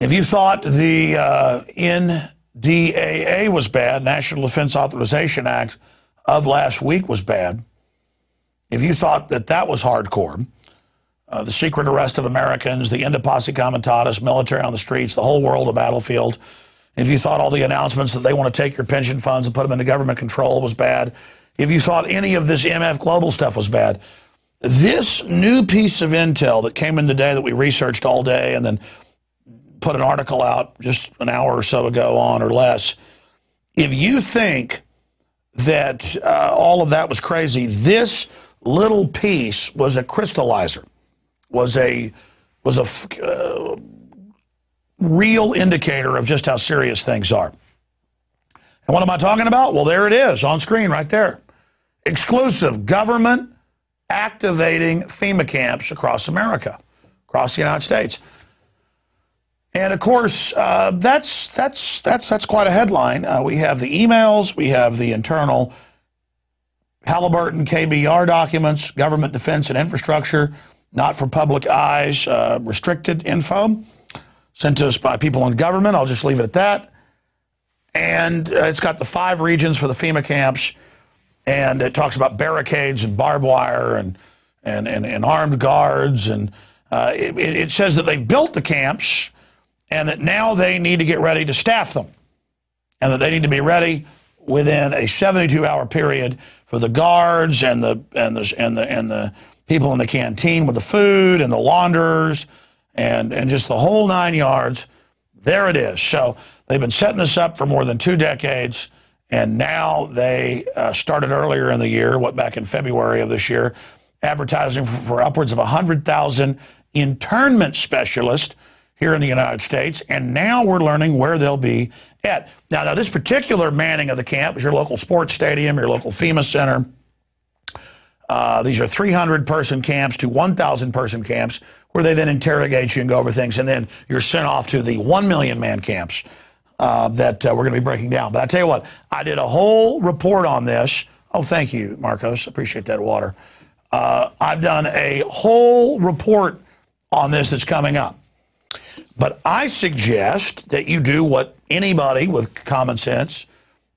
If you thought the NDAA was bad, National Defense Authorization Act of last week was bad, if you thought that that was hardcore, the secret arrest of Americans, the end of posse comitatus, military on the streets, the whole world a battlefield, if you thought all the announcements that they want to take your pension funds and put them into government control was bad, if you thought any of this MF Global stuff was bad, this new piece of intel that came in today that we researched all day and then put an article out just an hour or so ago on or less, if you think that all of that was crazy, this little piece was a crystallizer, was a real indicator of just how serious things are. And what am I talking about? Well, there it is on screen right there. Exclusive government activating FEMA camps across America, across the United States. And of course, that's quite a headline. We have the emails, we have the internal Halliburton KBR documents, government defense and infrastructure, not for public eyes, restricted info, sent to us by people in government. I'll just leave it at that. And it's got the 5 regions for the FEMA camps, and it talks about barricades and barbed wire and armed guards. And it says that they've built the camps and that now they need to get ready to staff them, and that they need to be ready within a 72-hour period for the guards and the people in the canteen with the food and the launderers and just the whole 9 yards. There it is. So they've been setting this up for more than 2 decades, and now they started earlier in the year, back in February of this year, advertising for upwards of 100,000 internment specialists here in the United States, and now we're learning where they'll be at. Now this particular manning of the camp is your local sports stadium, your local FEMA center. These are 300-person camps to 1,000-person camps where they then interrogate you and go over things, and then you're sent off to the 1 million-man camps that we're going to be breaking down. But I tell you what, I did a whole report on this. Oh, thank you, Marcos. Appreciate that water. I've done a whole report on this that's coming up. But I suggest that you do what anybody with common sense,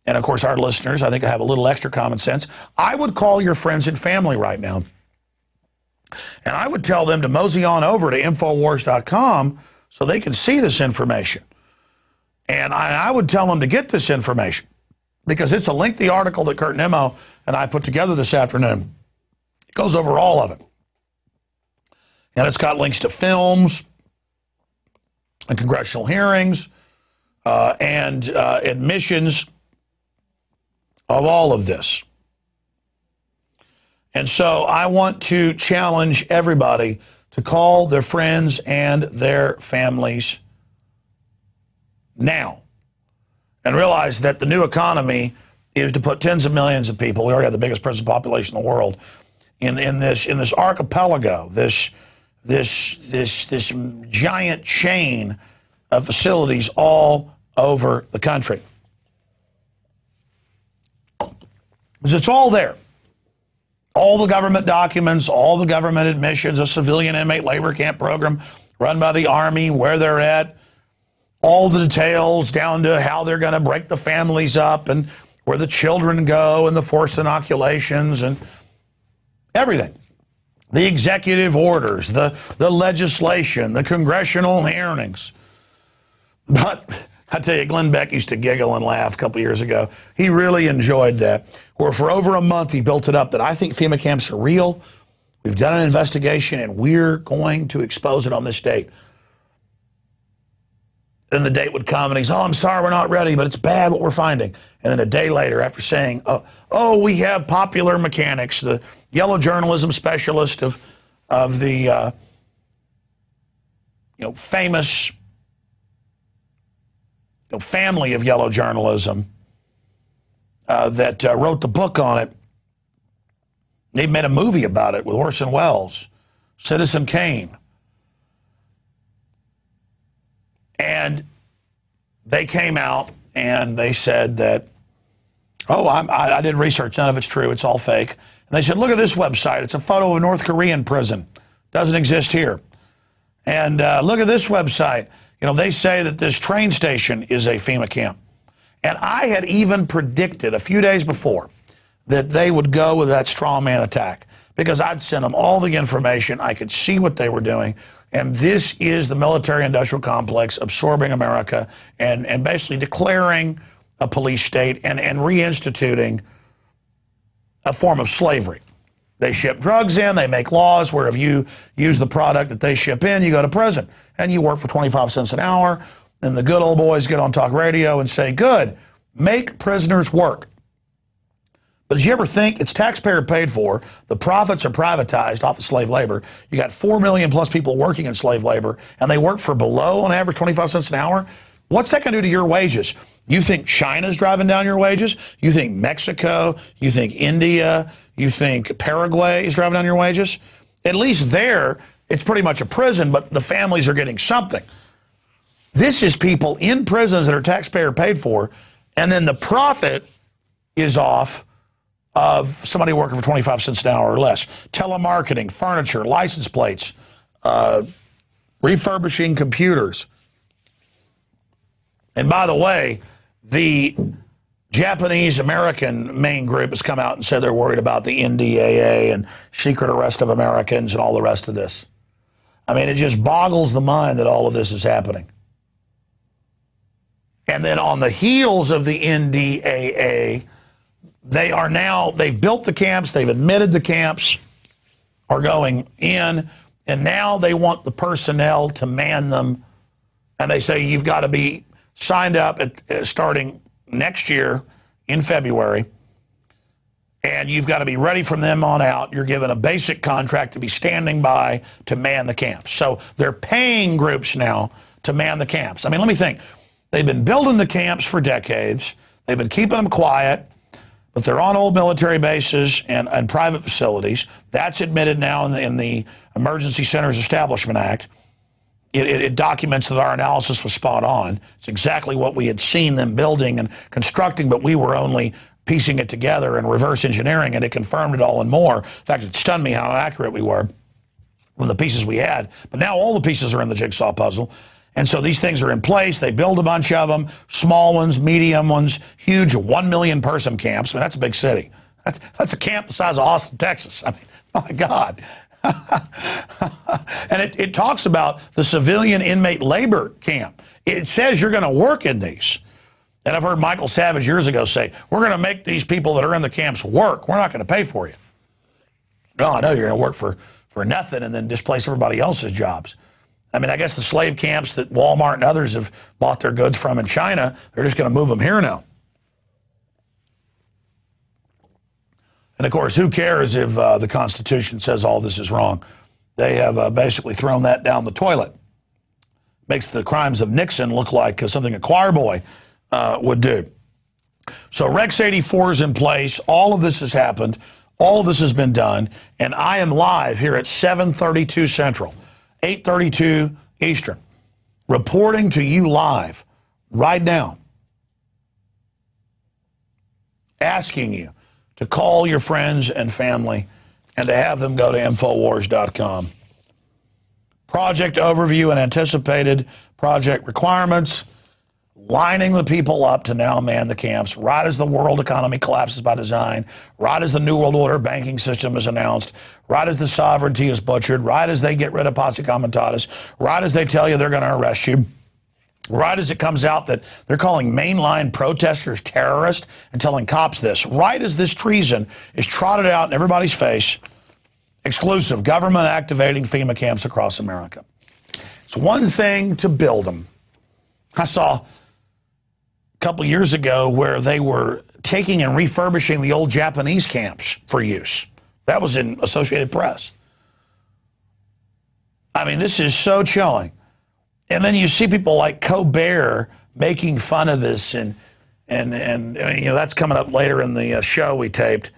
and of course our listeners, I think I have a little extra common sense, I would call your friends and family right now. And I would tell them to mosey on over to Infowars.com so they can see this information. And I would tell them to get this information because it's a lengthy article that Kurt Nimmo and I put together this afternoon. It goes over all of it. And it's got links to films and congressional hearings and admissions of all of this. And so I want to challenge everybody to call their friends and their families now and realize that the new economy is to put tens of millions of people, we already have the biggest prison population in the world, in this archipelago, this giant chain of facilities all over the country. Because it's all there. All the government documents, all the government admissions, a civilian inmate labor camp program run by the Army, where they're at, all the details down to how they're going to break the families up and where the children go and the forced inoculations and everything. The executive orders, the legislation, the congressional hearings. But I tell you, Glenn Beck used to giggle and laugh a couple years ago. He really enjoyed that. Where for over a month he built it up that I think FEMA camps are real. We've done an investigation and we're going to expose it on this date. Then the date would come and he's, oh, I'm sorry, we're not ready, but it's bad what we're finding. And then a day later, after saying, oh, we have popular mechanics, the yellow journalism specialist of the famous family of yellow journalism that wrote the book on it. They made a movie about it with Orson Welles, Citizen Kane. And they came out and they said that, oh, I did research, none of it's true, it's all fake. And they said, look at this website, it's a photo of a North Korean prison, doesn't exist here. And look at this website, You know, they say that this train station is a FEMA camp. And I had even predicted a few days before that they would go with that straw man attack because I'd sent them all the information. I could see what they were doing. And this is the military-industrial complex absorbing America and basically declaring a police state and reinstituting a form of slavery. They ship drugs in, they make laws where if you use the product that they ship in, you go to prison. And you work for 25 cents an hour, and the good old boys get on talk radio and say, good, make prisoners work. But did you ever think it's taxpayer paid for, the profits are privatized off of slave labor, you got 4 million plus people working in slave labor, and they work for below, on average, 25 cents an hour? What's that going to do to your wages? You think China's driving down your wages? You think Mexico? You think India? You think Paraguay is driving down your wages? At least there, it's pretty much a prison, but the families are getting something. This is people in prisons that are taxpayer paid for, and then the profit is off of somebody working for 25 cents an hour or less. Telemarketing, furniture, license plates, refurbishing computers. And by the way, the Japanese-American main group has come out and said they're worried about the NDAA and secret arrest of Americans and all the rest of this. I mean, it just boggles the mind that all of this is happening. And then on the heels of the NDAA, they've built the camps, they've admitted the camps are going in, and now they want the personnel to man them. And they say you've got to be signed up starting next year in February, and you've got to be ready from them on out. You're given a basic contract to be standing by to man the camps. So they're paying groups now to man the camps. I mean, let me think. They've been building the camps for decades. They've been keeping them quiet, but they're on old military bases and private facilities. That's admitted now in the Emergency Centers Establishment Act. It documents that our analysis was spot on. It's exactly what we had seen them building and constructing, but we were only piecing it together and reverse engineering, and it confirmed it all and more. In fact, it stunned me how accurate we were with the pieces we had. But now all the pieces are in the jigsaw puzzle. And so these things are in place. They build a bunch of them, small ones, medium ones, huge 1 million person camps. I mean, that's a big city. That's a camp the size of Austin, Texas. I mean, my God. And it talks about the civilian inmate labor camp. It says you're going to work in these. And I've heard Michael Savage years ago say, we're going to make these people that are in the camps work. We're not going to pay for you. No, I know you're going to work for nothing and then displace everybody else's jobs. I mean, I guess the slave camps that Walmart and others have bought their goods from in China, they're just going to move them here now. And, of course, who cares if the Constitution says all this is wrong? They have basically thrown that down the toilet. Makes the crimes of Nixon look like something a choir boy would do. So Rex 84 is in place. All of this has happened. All of this has been done. And I am live here at 7:32 Central, 8:32 Eastern, reporting to you live right now, asking you to call your friends and family and to have them go to Infowars.com. Project overview and anticipated project requirements, lining the people up to now man the camps, right as the world economy collapses by design, right as the New World Order banking system is announced, right as the sovereignty is butchered, right as they get rid of posse comitatus, right as they tell you they're going to arrest you, right as it comes out that they're calling mainline protesters terrorists and telling cops this, right as this treason is trotted out in everybody's face, exclusive government activating FEMA camps across America. It's one thing to build them. I saw a couple years ago where they were taking and refurbishing the old Japanese camps for use. That was in Associated Press. I mean, this is so chilling. And then you see people like Colbert making fun of this, and I mean, you know, that's coming up later in the show we taped.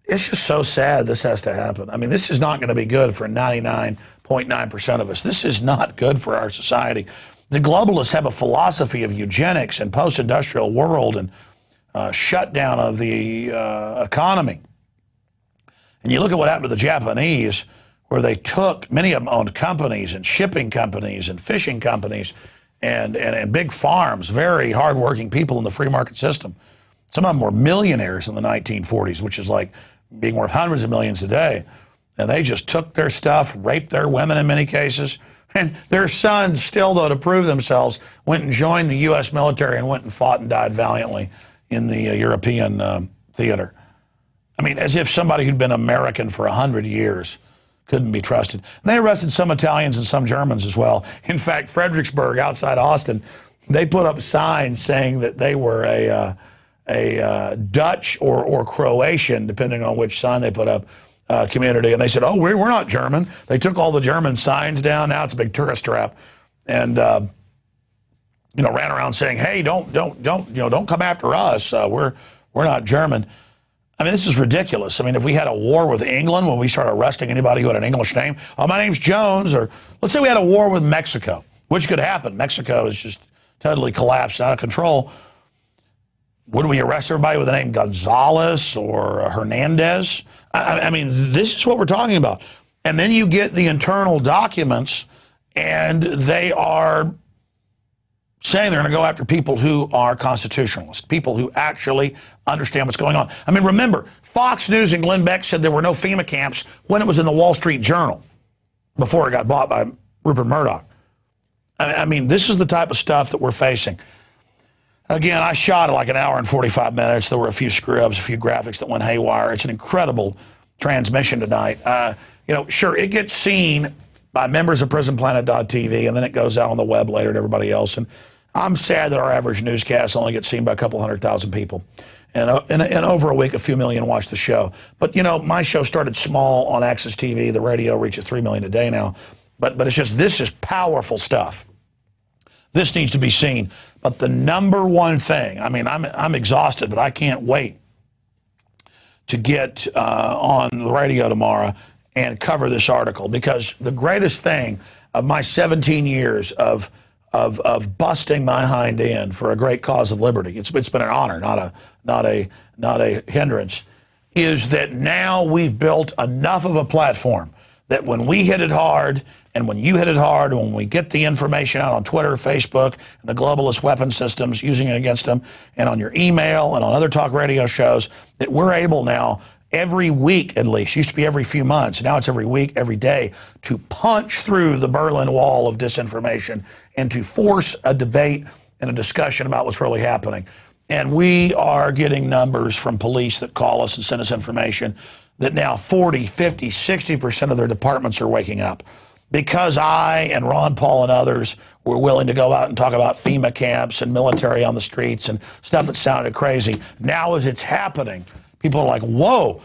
It's just so sad this has to happen. I mean, this is not going to be good for 99.9% of us. This is not good for our society. The globalists have a philosophy of eugenics and post-industrial world and shutdown of the economy. And you look at what happened to the Japanese, where they took, many of them owned companies and shipping companies and fishing companies and big farms, very hardworking people in the free market system. Some of them were millionaires in the 1940s, which is like being worth hundreds of millions today. And they just took their stuff, raped their women in many cases. And their sons still, though, to prove themselves, went and joined the U.S. military and went and fought and died valiantly in the European theater. I mean, as if somebody who'd been American for 100 years couldn't be trusted. And they arrested some Italians and some Germans as well. In fact, Fredericksburg, outside Austin, they put up signs saying that they were a Dutch or Croatian, depending on which sign they put up, community. And they said, oh, we're not German. They took all the German signs down. Now it's a big tourist trap. And, you know, ran around saying, hey, don't come after us. We're not German. I mean, this is ridiculous. I mean, if we had a war with England, when we started arresting anybody who had an English name, oh, my name's Jones, or let's say we had a war with Mexico, which could happen. Mexico is just totally collapsed, out of control. Would we arrest everybody with the name Gonzalez or Hernandez? I mean, this is what we're talking about. And then you get the internal documents, and they are saying they're going to go after people who are constitutionalists, people who actually understand what's going on. I mean, remember, Fox News and Glenn Beck said there were no FEMA camps when it was in the Wall Street Journal before it got bought by Rupert Murdoch. I mean, this is the type of stuff that we're facing. Again, I shot it like an hour and 45 minutes. There were a few screw-ups, a few graphics that went haywire. It's an incredible transmission tonight. You know, sure, it gets seen by members of PrisonPlanet.tv, and then it goes out on the web later to everybody else. And I'm sad that our average newscast only gets seen by a couple 100,000 people. And over a week, a few million watch the show. But, you know, my show started small on Access TV. The radio reaches 3 million a day now. But it's just, this is powerful stuff. This needs to be seen. But the number one thing, I mean, I'm exhausted, but I can't wait to get on the radio tomorrow and cover this article, because the greatest thing of my 17 years of busting my hind end for a great cause of liberty, it's been an honor, not a hindrance, is that now we've built enough of a platform that when we hit it hard, and when you hit it hard, and when we get the information out on Twitter, Facebook, and the globalist weapon systems using it against them, and on your email and on other talk radio shows, that we're able now every week, at least, used to be every few months, now it's every week, every day, to punch through the Berlin Wall of disinformation and to force a debate and a discussion about what's really happening. And we are getting numbers from police that call us and send us information that now 40, 50, 60% of their departments are waking up. Because I and Ron Paul and others were willing to go out and talk about FEMA camps and military on the streets and stuff that sounded crazy, now as it's happening, people are like, whoa,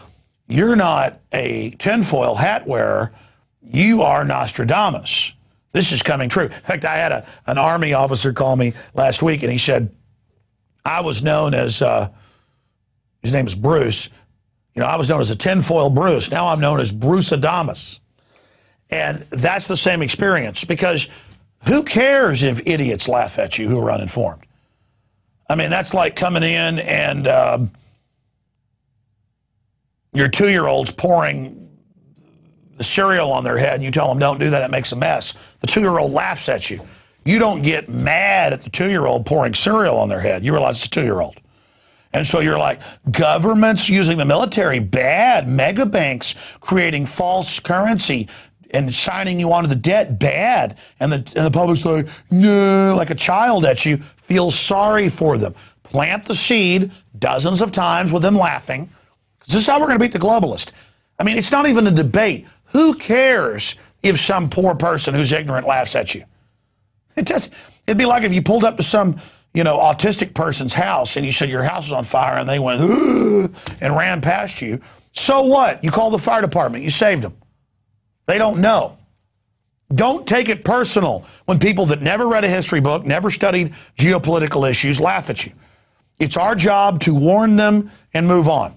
you're not a tinfoil hat wearer, you are Nostradamus. This is coming true. In fact, I had an Army officer call me last week, and he said, I was known as, his name is Bruce, you know, I was known as a tinfoil Bruce. Now I'm known as Bruce Adamus. And that's the same experience, because who cares if idiots laugh at you who are uninformed? I mean, that's like coming in and your 2-year-old's pouring the cereal on their head, and you tell them, don't do that, it makes a mess. The 2-year-old laughs at you. You don't get mad at the 2-year-old pouring cereal on their head. You realize it's a 2-year-old. And so you're like, governments using the military, bad. Mega banks creating false currency and signing you onto the debt, bad. And the public's like, no, like a child at you, feel sorry for them. Plant the seed dozens of times with them laughing. This is how we're going to beat the globalist. I mean, it's not even a debate. Who cares if some poor person who's ignorant laughs at you? It'd be like if you pulled up to some, you know, autistic person's house and you said your house is on fire and they went, ooh, and ran past you. So what? You call the fire department. You saved them. They don't know. Don't take it personal when people that never read a history book, never studied geopolitical issues, laugh at you. It's our job to warn them and move on.